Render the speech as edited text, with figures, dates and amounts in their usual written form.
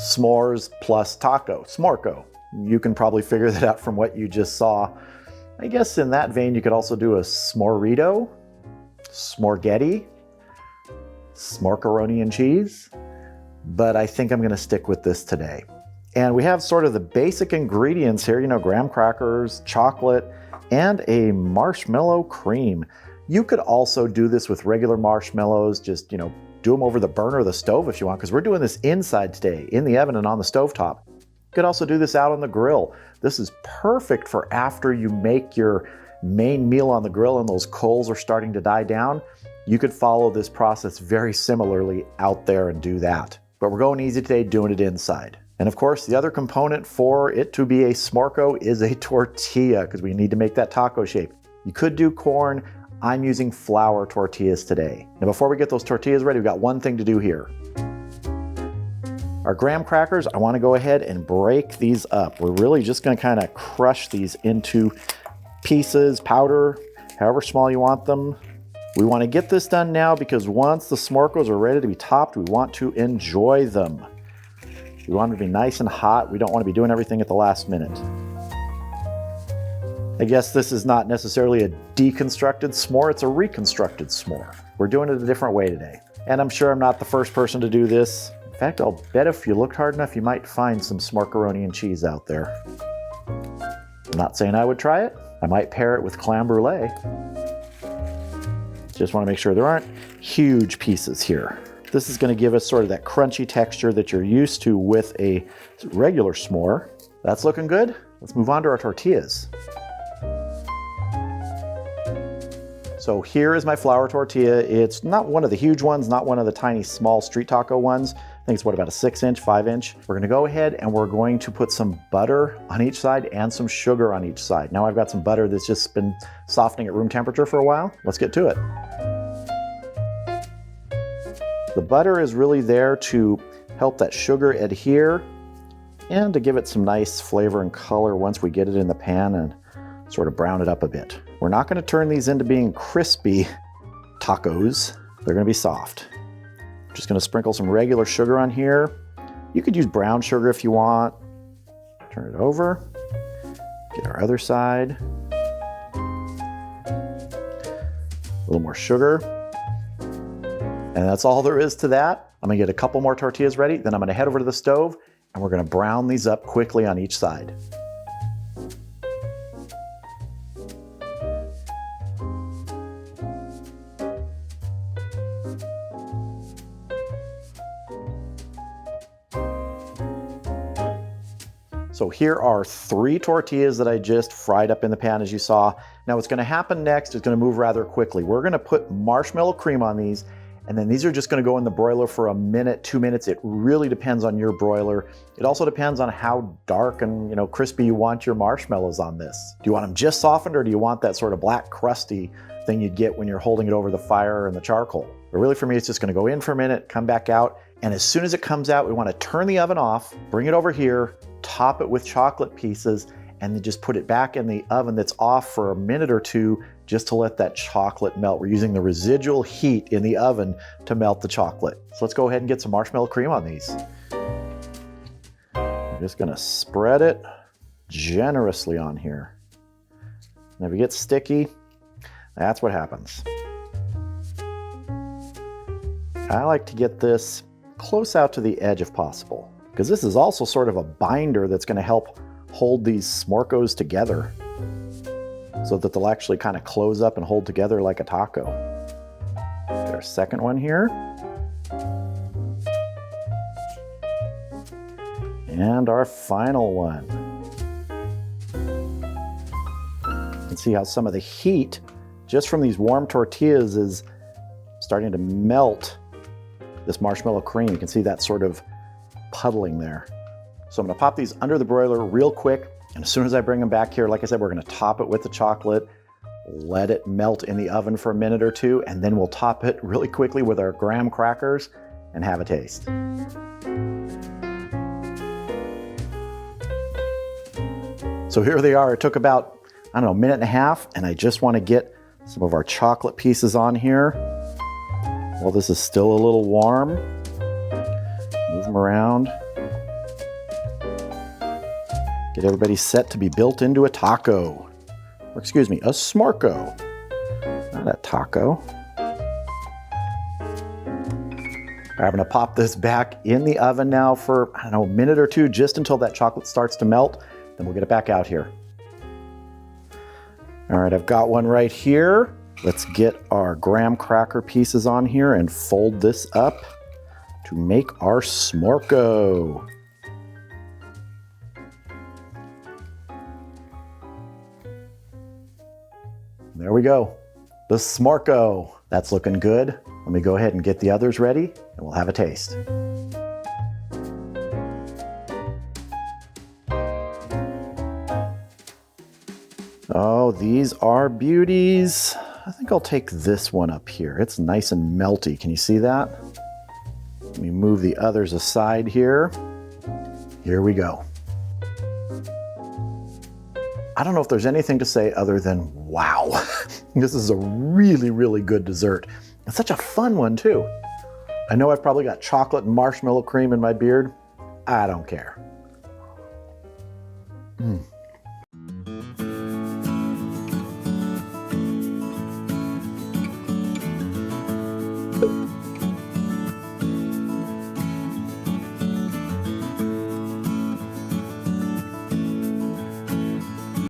s'mores plus taco, smorco. You can probably figure that out from what you just saw. I guess in that vein, you could also do a s'morito, smorgetti, smorkaroni and cheese, but I think I'm gonna stick with this today. And we have sort of the basic ingredients here, graham crackers, chocolate, and a marshmallow cream. You could also do this with regular marshmallows, just, do them over the burner or the stove if you want, because we're doing this inside today, in the oven and on the stovetop. You could also do this out on the grill. This is perfect for after you make your main meal on the grill and those coals are starting to die down. You could follow this process very similarly out there and do that. But we're going easy today, doing it inside. And of course, the other component for it to be a smorco is a tortilla, because we need to make that taco shape. You could do corn. I'm using flour tortillas today. Now, before we get those tortillas ready, we've got one thing to do here. Our graham crackers, I want to go ahead and break these up. We're really just going to kind of crush these into pieces, powder, however small you want them. We want to get this done now because once the smorcos are ready to be topped, we want to enjoy them. We want them to be nice and hot. We don't want to be doing everything at the last minute. I guess this is not necessarily a deconstructed s'more, it's a reconstructed s'more. We're doing it a different way today. And I'm sure I'm not the first person to do this. In fact, I'll bet if you looked hard enough, you might find some smorkaroni and cheese out there. I'm not saying I would try it. I might pair it with clam brulee. Just want to make sure there aren't huge pieces here. This is going to give us sort of that crunchy texture that you're used to with a regular s'more. That's looking good. Let's move on to our tortillas. So here is my flour tortilla. It's not one of the huge ones, not one of the tiny small street taco ones. I think it's about a 6-inch, 5-inch. We're gonna go ahead and we're going to put some butter on each side and some sugar on each side. Now I've got some butter that's just been softening at room temperature for a while. Let's get to it. The butter is really there to help that sugar adhere and to give it some nice flavor and color once we get it in the pan and sort of brown it up a bit. We're not going to turn these into being crispy tacos. They're going to be soft. I'm just going to sprinkle some regular sugar on here. You could use brown sugar if you want. Turn it over. Get our other side. A little more sugar. And that's all there is to that. I'm going to get a couple more tortillas ready. Then I'm going to head over to the stove and we're going to brown these up quickly on each side. So here are 3 tortillas that I just fried up in the pan, as you saw. Now what's gonna happen next is gonna move rather quickly. We're gonna put marshmallow cream on these, and then these are just gonna go in the broiler for a minute, 2 minutes. It really depends on your broiler. It also depends on how dark and crispy you want your marshmallows on this. Do you want them just softened, or do you want that sort of black crusty thing you'd get when you're holding it over the fire and the charcoal? But really for me, it's just gonna go in for a minute, come back out, and as soon as it comes out, we wanna turn the oven off, bring it over here, top it with chocolate pieces, and then just put it back in the oven that's off for a minute or 2 just to let that chocolate melt. We're using the residual heat in the oven to melt the chocolate. So let's go ahead and get some marshmallow cream on these. I'm just gonna spread it generously on here. And if it gets sticky, that's what happens. I like to get this close out to the edge if possible, because this is also sort of a binder that's going to help hold these smorcos together so that they'll actually kind of close up and hold together like a taco. There's a second one here. And our final one. You can see how some of the heat just from these warm tortillas is starting to melt this marshmallow cream. You can see that sort of puddling there. So I'm gonna pop these under the broiler real quick, and as soon as I bring them back here, like I said, we're gonna top it with the chocolate, let it melt in the oven for a minute or 2, and then we'll top it really quickly with our graham crackers and have a taste. So here they are. It took about, I don't know, a minute and a half, and I just wanna get some of our chocolate pieces on here. Well, this is still a little warm. Move them around. Get everybody set to be built into a taco. Or excuse me, a smorko. Not a taco. I'm gonna pop this back in the oven now for, I don't know, a minute or two, just until that chocolate starts to melt. Then we'll get it back out here. All right, I've got one right here. Let's get our graham cracker pieces on here and fold this up to make our smorko. There we go, the smorko. That's looking good. Let me go ahead and get the others ready and we'll have a taste. Oh, these are beauties. I think I'll take this one up here. It's nice and melty. Can you see that? Let me move the others aside here. Here we go. I don't know if there's anything to say other than wow. This is a really, really good dessert. It's such a fun one too. I know I've probably got chocolate and marshmallow cream in my beard. I don't care.